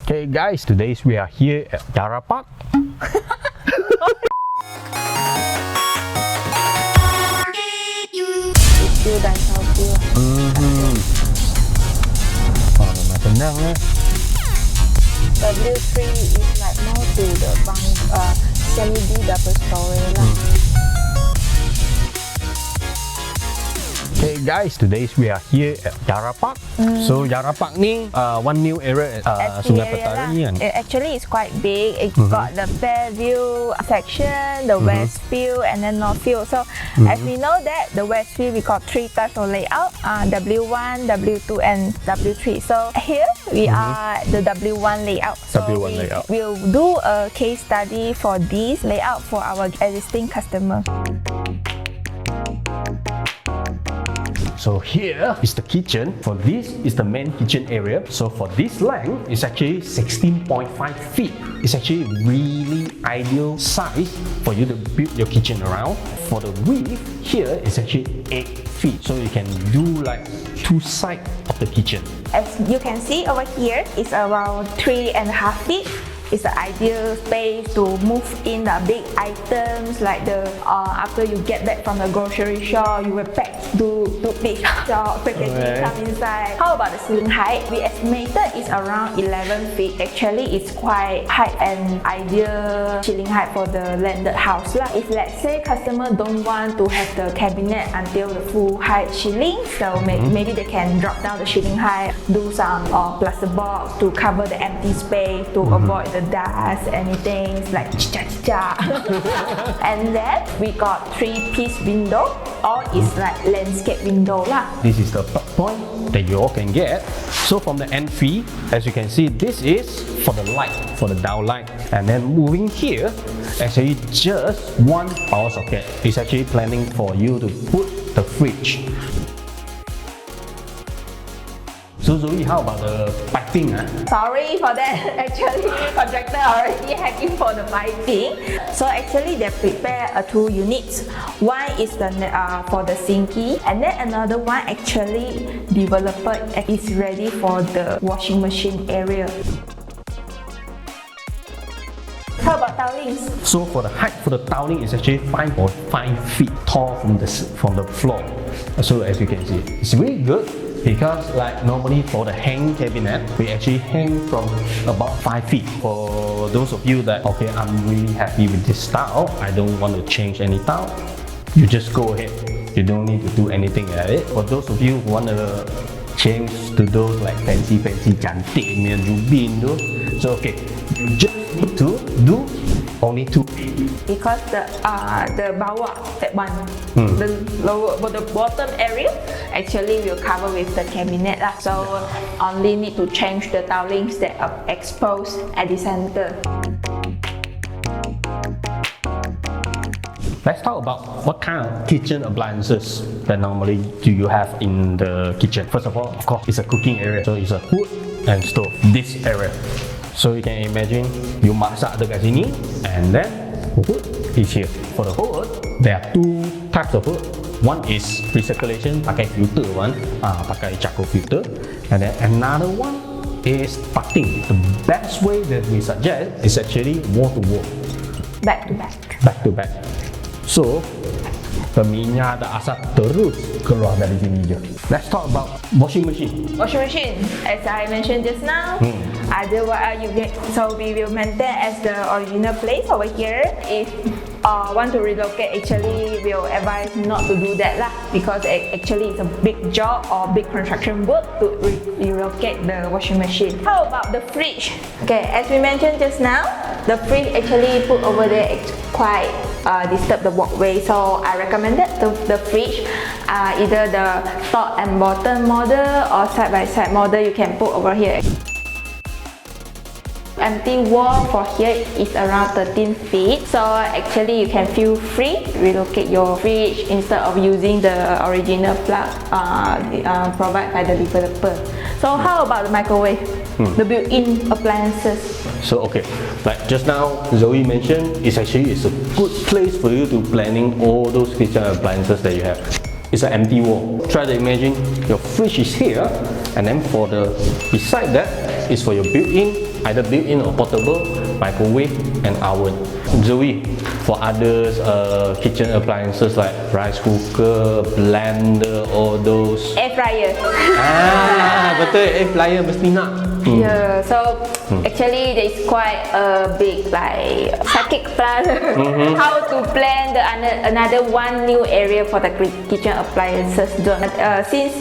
Okay guys, today we are here at 𝗸𝗏. Chill dan healthy lah. Oh, memang tenang eh. W3 is like more to the semi-D double story lah. Okay guys, today we are here at 𝗸𝗏. So 𝗸𝗏 ni one new area at Sungai Petani kan. Actually it's quite big. It got the Fairview section, the Westview and then Northview. So as we know that the Westview we got 3 types of layout, W1, W2 and W3. So here we are at the W1 layout. So W1 layout. We'll do a case study for this layout for our existing customer. So here is the kitchen. For this is the main kitchen area. So for this length, it's actually 16.5 feet. It's actually really ideal size for you to build your kitchen around. For the width, here is actually 8 feet. So you can do like 2 sides of the kitchen. As you can see over here, it's around 3.5 feet. It's the ideal space to move in the big items like the after you get back from the grocery shop, you will pack to big shop, packaging come inside. How about the ceiling height? We estimated it's around 11 feet. Actually, it's quite high and ideal ceiling height for the landed house lah. If let's say customer don't want to have the cabinet until the full height ceiling, so maybe they can drop down the ceiling height, do some plaster box to cover the empty space to avoid the dust, anything like chicha. And then we got 3-piece window, or it's like landscape window lah. This is the point that you all can get. So from the entry, as you can see, this is for the light, for the down light. And then moving here, actually just one power socket. It's actually planning for you to put the fridge. So Zoe, how about the piping? Sorry for that. Actually, contractor already hacking for the piping. So actually, they prepare 2 units. One is the for the sinky, and then another one actually developer is ready for the washing machine area. How about tilings? So for the height for the tiling is actually 5.5 feet tall from the floor. So as you can see, it's really good. Because like normally for the hang cabinet, we actually hang from about 5 feet. For those of you that, okay, I'm really happy with this style, I don't want to change any style, you just go ahead. You don't need to do anything at it. For those of you who want to change to those like fancy cantik punya jubin tu, so okay, you just need to do only 2 feet. Because the bawah, that one, the lower, the bottom area, actually will cover with the cabinet lah. So only need to change the tilings that are exposed at the center. Let's talk about what kind of kitchen appliances that normally do you have in the kitchen. First of all, of course, it's a cooking area. So it's a hood and stove, this area. So you can imagine, you masak dekat sini, and then hood is here. For the hood, there are 2 types of hood. One is recirculation, pakai filter one, pakai charcoal filter, and then another one is putting. The best way that we suggest is actually wall to wall, Back to back. back to back. So minyak dan asap terus keluar dari sini je. Let's talk about washing machine. Washing machine, as I mentioned just now, so we will maintain as the original place over here. If want to relocate, actually we'll advise not to do that lah, because actually it's a big job or big construction work to relocate the washing machine. How about the fridge? Okay, as we mentioned just now, the fridge actually put over there quite disturb the walkway, so I recommended the fridge, either the top and bottom model or side by side model you can put over here. Empty wall for here is around 13 feet, so actually you can feel free relocate your fridge instead of using the original plug provided by the developer. So how about the microwave? The built-in appliances. So okay, like just now Zoe mentioned, it's a good place for you to planning all those kitchen appliances that you have. It's an empty wall. Try to imagine your fridge is here, and then for the beside that is for your built-in either built-in or portable, microwave and oven. Zoe, for others kitchen appliances like rice cooker, blender, all those. Air fryer. Betul, air fryer mesti nak. Yeah, so actually there is quite a big like psychic plan how to plan the another one new area for the kitchen appliances zone. Since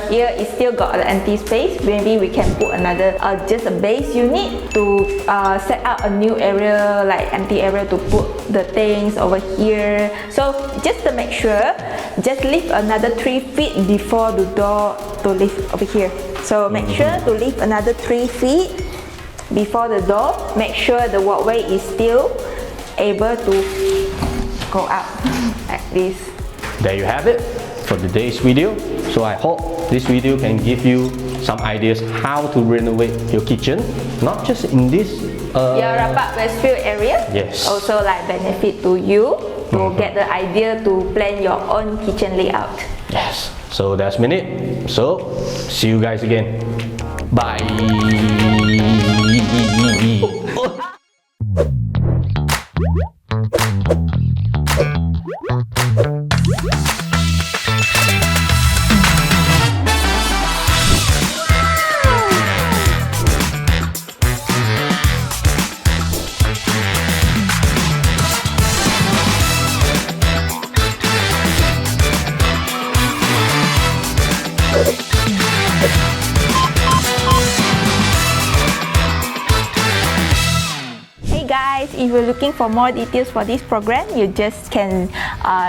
here is still got an empty space, maybe we can put another just a base unit to set up a new area, like empty area to put the things over here. So just to make sure, just leave another 3 feet before the door to leave over here. So make sure to leave another 3 feet before the door. Make sure the walkway is still able to go up like this. There you have it for today's video. So I hope this video can give you some ideas how to renovate your kitchen, not just in this your Rawat Westfield area. Yes. Also like benefit to you to get the idea to plan your own kitchen layout. Yes. So that's Minute. So see you guys again. Bye. Hey guys, if you're looking for more details for this program, you just can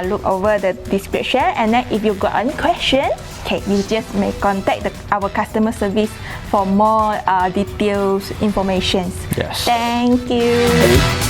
look over the description, and then if you got any question, okay, you just may contact our customer service for more details information. Yes. Thank you.